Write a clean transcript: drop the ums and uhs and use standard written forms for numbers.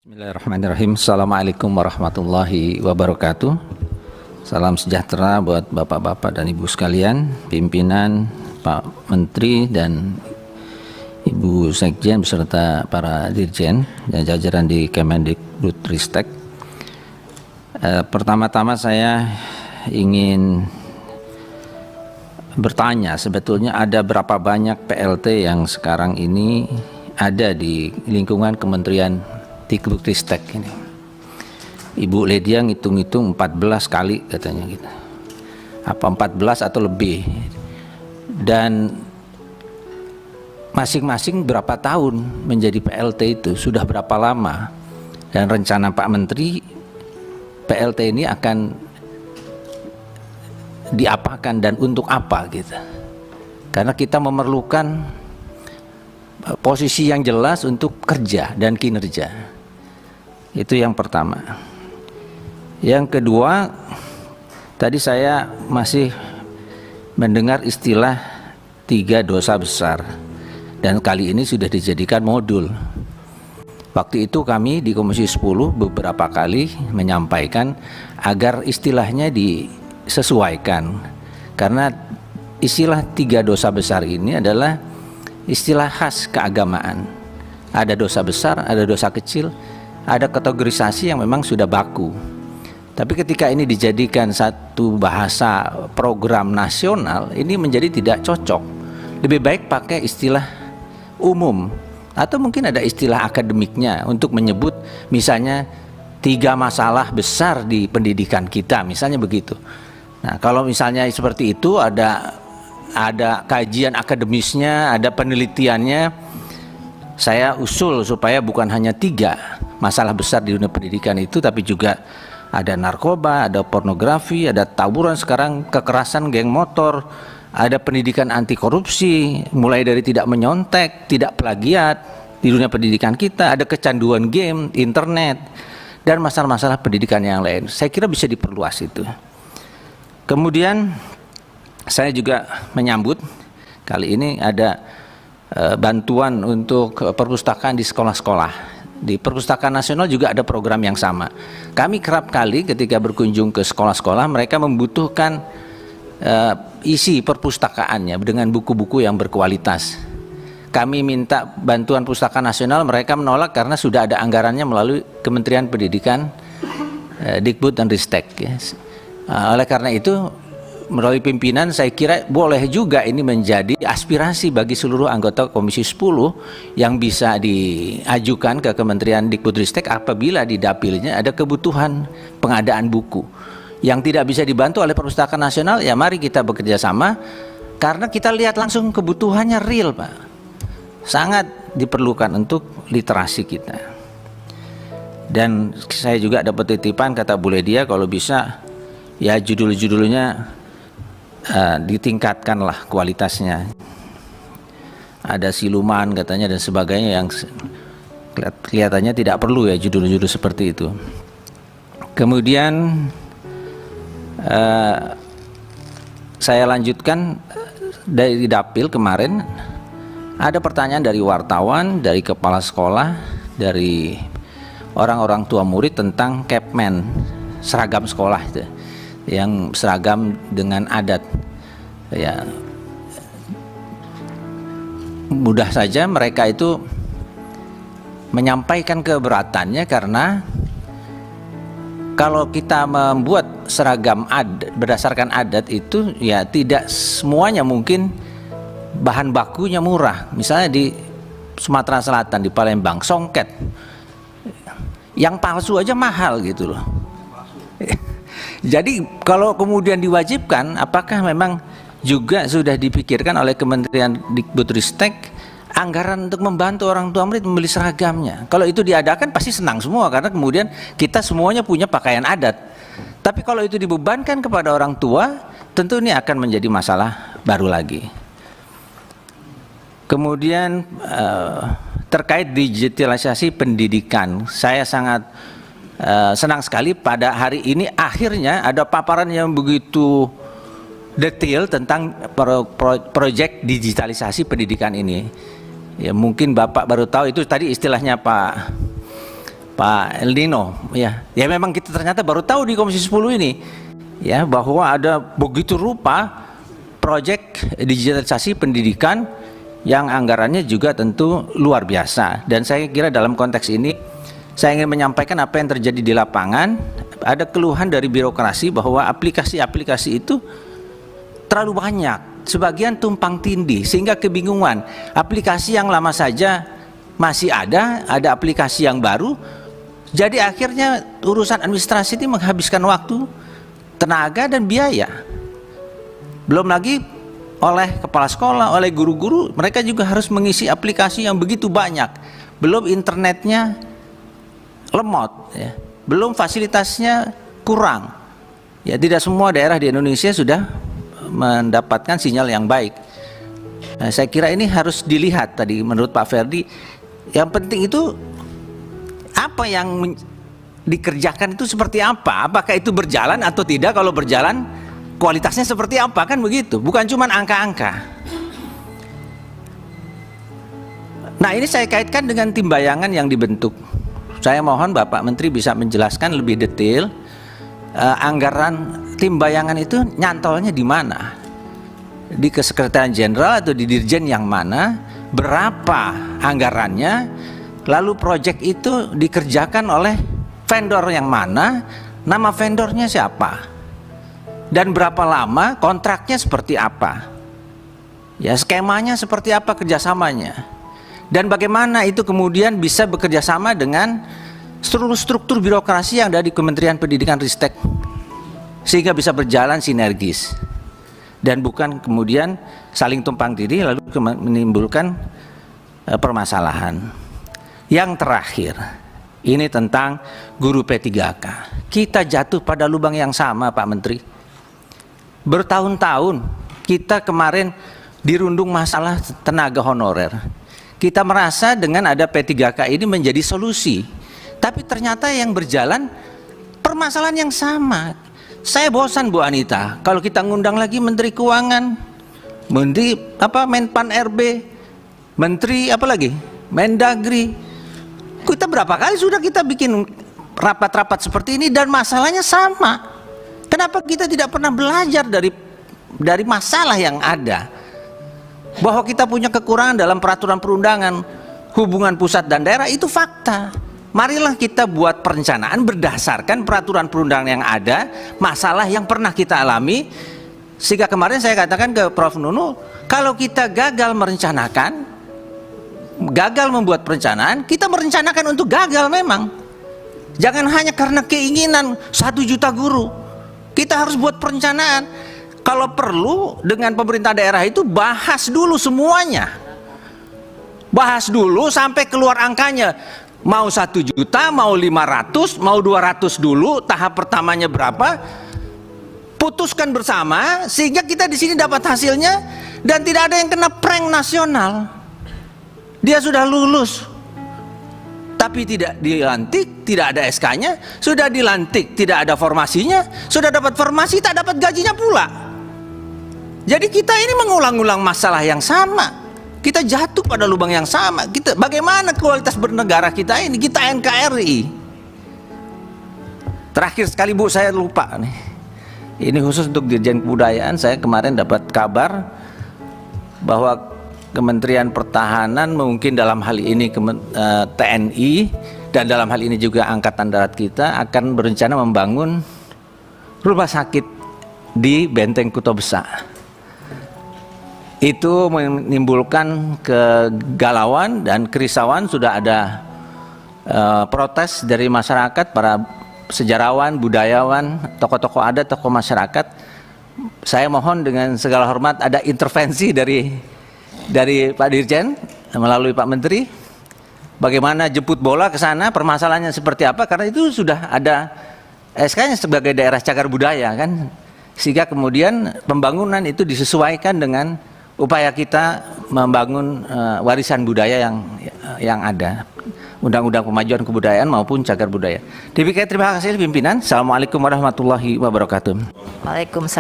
Bismillahirrahmanirrahim. Assalamualaikum warahmatullahi wabarakatuh. Salam sejahtera buat bapak-bapak dan ibu sekalian, pimpinan, Pak Menteri dan Ibu Sekjen beserta para dirjen dan jajaran di Kemendikbudristek. Pertama-tama saya ingin bertanya, sebetulnya ada berapa banyak PLT yang sekarang ini ada di lingkungan Kementerian Dikbudristek ini. Ibu Ledia ngitung-ngitung 14 kali katanya gitu. Apa 14 atau lebih. Dan masing-masing berapa tahun menjadi PLT itu, sudah berapa lama. Dan rencana Pak Menteri PLT ini akan diapakan dan untuk apa gitu. Karena kita memerlukan posisi yang jelas untuk kerja dan kinerja. Itu yang pertama. Yang kedua, tadi saya masih mendengar istilah 3 dosa besar, dan kali ini sudah dijadikan modul. Waktu itu kami di Komisi 10 beberapa kali menyampaikan agar istilahnya disesuaikan, karena istilah 3 dosa besar ini adalah istilah khas keagamaan. Ada dosa besar, ada dosa kecil, ada kategorisasi yang memang sudah baku. Tapi ketika ini dijadikan satu bahasa program nasional, ini menjadi tidak cocok. Lebih baik pakai istilah umum, atau mungkin ada istilah akademiknya untuk menyebut misalnya 3 masalah besar di pendidikan kita, misalnya begitu. Nah, kalau misalnya seperti itu, ada kajian akademisnya, ada penelitiannya, saya usul supaya bukan hanya 3 masalah besar di dunia pendidikan itu, tapi juga ada narkoba, ada pornografi, ada tawuran sekarang, kekerasan geng motor, ada pendidikan anti korupsi, mulai dari tidak menyontek, tidak plagiat di dunia pendidikan kita, ada kecanduan game, internet, dan masalah-masalah pendidikan yang lain. Saya kira bisa diperluas itu. Kemudian saya juga menyambut kali ini ada bantuan untuk perpustakaan di sekolah-sekolah. Di Perpustakaan Nasional juga ada program yang sama. Kami kerap kali ketika berkunjung ke sekolah-sekolah, mereka membutuhkan isi perpustakaannya dengan buku-buku yang berkualitas. Kami minta bantuan Perpustakaan Nasional, mereka menolak karena sudah ada anggarannya melalui Kementerian Pendidikan, Dikbud dan Ristek. Oleh karena itu, melalui pimpinan saya kira boleh juga ini menjadi aspirasi bagi seluruh anggota Komisi 10 yang bisa diajukan ke Kementerian Dikbudristek apabila di dapilnya ada kebutuhan pengadaan buku yang tidak bisa dibantu oleh Perpustakaan Nasional. Ya mari kita bekerja sama, karena kita lihat langsung kebutuhannya real, Pak. Sangat diperlukan untuk literasi kita. Dan saya juga dapat titipan, kata Bu Ledia, kalau bisa ya judul-judulnya ditingkatkanlah kualitasnya. Ada siluman katanya dan sebagainya yang kelihatannya tidak perlu ya judul-judul seperti itu. Kemudian saya lanjutkan dari dapil kemarin, ada pertanyaan dari wartawan, dari kepala sekolah, dari orang-orang tua murid tentang Kepmen, seragam sekolah itu, yang seragam dengan adat. Ya, mudah saja mereka itu menyampaikan keberatannya, karena kalau kita membuat seragam berdasarkan adat itu ya tidak semuanya mungkin bahan bakunya murah. Misalnya di Sumatera Selatan, di Palembang, songket yang palsu aja mahal gitu loh. Jadi kalau kemudian diwajibkan, apakah memang juga sudah dipikirkan oleh Kementerian Dikbudristek anggaran untuk membantu orang tua murid membeli seragamnya? Kalau itu diadakan pasti senang semua, karena kemudian kita semuanya punya pakaian adat. Tapi kalau itu dibebankan kepada orang tua, tentu ini akan menjadi masalah baru lagi. Kemudian terkait digitalisasi pendidikan, saya sangat senang sekali pada hari ini akhirnya ada paparan yang begitu detail tentang proyek digitalisasi pendidikan ini. Ya mungkin Bapak baru tahu, itu tadi istilahnya Pak Pak El Nino, ya memang kita ternyata baru tahu di Komisi 10 ini, ya, bahwa ada begitu rupa proyek digitalisasi pendidikan yang anggarannya juga tentu luar biasa. Dan saya kira dalam konteks ini saya ingin menyampaikan apa yang terjadi di lapangan. Ada keluhan dari birokrasi bahwa aplikasi-aplikasi itu terlalu banyak, sebagian tumpang tindih sehingga kebingungan. Aplikasi yang lama saja masih ada aplikasi yang baru. Jadi akhirnya urusan administrasi ini menghabiskan waktu, tenaga dan biaya. Belum lagi oleh kepala sekolah, oleh guru-guru, mereka juga harus mengisi aplikasi yang begitu banyak. Belum internetnya lemot, ya. Belum fasilitasnya kurang. Ya, tidak semua daerah di Indonesia sudah mendapatkan sinyal yang baik. Nah, saya kira ini harus dilihat tadi menurut Pak Ferdi. Yang penting itu apa yang dikerjakan itu seperti apa? Apakah itu berjalan atau tidak? Kalau berjalan, kualitasnya seperti apa? Kan begitu, bukan cuma angka-angka. Nah, ini saya kaitkan dengan tim bayangan yang dibentuk. Saya mohon Bapak Menteri bisa menjelaskan lebih detail anggaran tim bayangan itu nyantolnya di mana? Di Kesekretarian Jenderal atau di Dirjen yang mana? Berapa anggarannya? Lalu proyek itu dikerjakan oleh vendor yang mana, nama vendornya siapa, dan berapa lama, kontraknya seperti apa, ya, skemanya seperti apa, kerjasamanya, dan bagaimana itu kemudian bisa bekerja sama dengan seluruh struktur birokrasi yang ada di Kementerian Pendidikan Ristek sehingga bisa berjalan sinergis dan bukan kemudian saling tumpang tindih lalu menimbulkan permasalahan. Yang terakhir, ini tentang guru P3K. Kita jatuh pada lubang yang sama, Pak Menteri. Bertahun-tahun kita kemarin dirundung masalah tenaga honorer. Kita merasa dengan ada P3K ini menjadi solusi. Tapi ternyata yang berjalan permasalahan yang sama. Saya bosan Bu Anita, kalau kita ngundang lagi Menteri Keuangan, Menteri Menpan RB, Menteri apa lagi? Mendagri. Kita berapa kali sudah kita bikin rapat-rapat seperti ini dan masalahnya sama. Kenapa kita tidak pernah belajar dari masalah yang ada? Bahwa kita punya kekurangan dalam peraturan perundangan, hubungan pusat dan daerah itu fakta. Marilah kita buat perencanaan berdasarkan peraturan perundangan yang ada, masalah yang pernah kita alami. Sehingga kemarin saya katakan ke Prof. Nunu, kalau kita gagal merencanakan, gagal membuat perencanaan, kita merencanakan untuk gagal memang. Jangan hanya karena keinginan 1 juta guru. Kita harus buat perencanaan. Kalau perlu dengan pemerintah daerah itu bahas dulu semuanya. Bahas dulu sampai keluar angkanya. Mau 1 juta, mau 500, mau 200 dulu, tahap pertamanya berapa? Putuskan bersama sehingga kita di sini dapat hasilnya dan tidak ada yang kena prank nasional. Dia sudah lulus tapi tidak dilantik, tidak ada SK-nya, sudah dilantik tidak ada formasinya, sudah dapat formasi tak dapat gajinya pula. Jadi kita ini mengulang-ulang masalah yang sama, kita jatuh pada lubang yang sama. Kita bagaimana kualitas bernegara kita ini? Kita NKRI. Terakhir sekali Bu, saya lupa nih, ini khusus untuk Dirjen Kebudayaan. Saya kemarin dapat kabar bahwa Kementerian Pertahanan mungkin dalam hal ini TNI dan dalam hal ini juga Angkatan Darat kita akan berencana membangun rumah sakit di Benteng Kota Besar. Itu menimbulkan kegalauan dan kerisauan. Sudah ada protes dari masyarakat, para sejarawan, budayawan, tokoh-tokoh adat, tokoh masyarakat. Saya mohon dengan segala hormat ada intervensi dari Pak Dirjen melalui Pak Menteri, bagaimana jemput bola ke sana, permasalahannya seperti apa, karena itu sudah ada SK-nya sebagai daerah cagar budaya kan, sehingga kemudian pembangunan itu disesuaikan dengan upaya kita membangun warisan budaya yang ada, Undang-Undang Pemajuan Kebudayaan maupun cagar budaya. Demikian, terima kasih pimpinan. Assalamualaikum warahmatullahi wabarakatuh. Waalaikumsalam.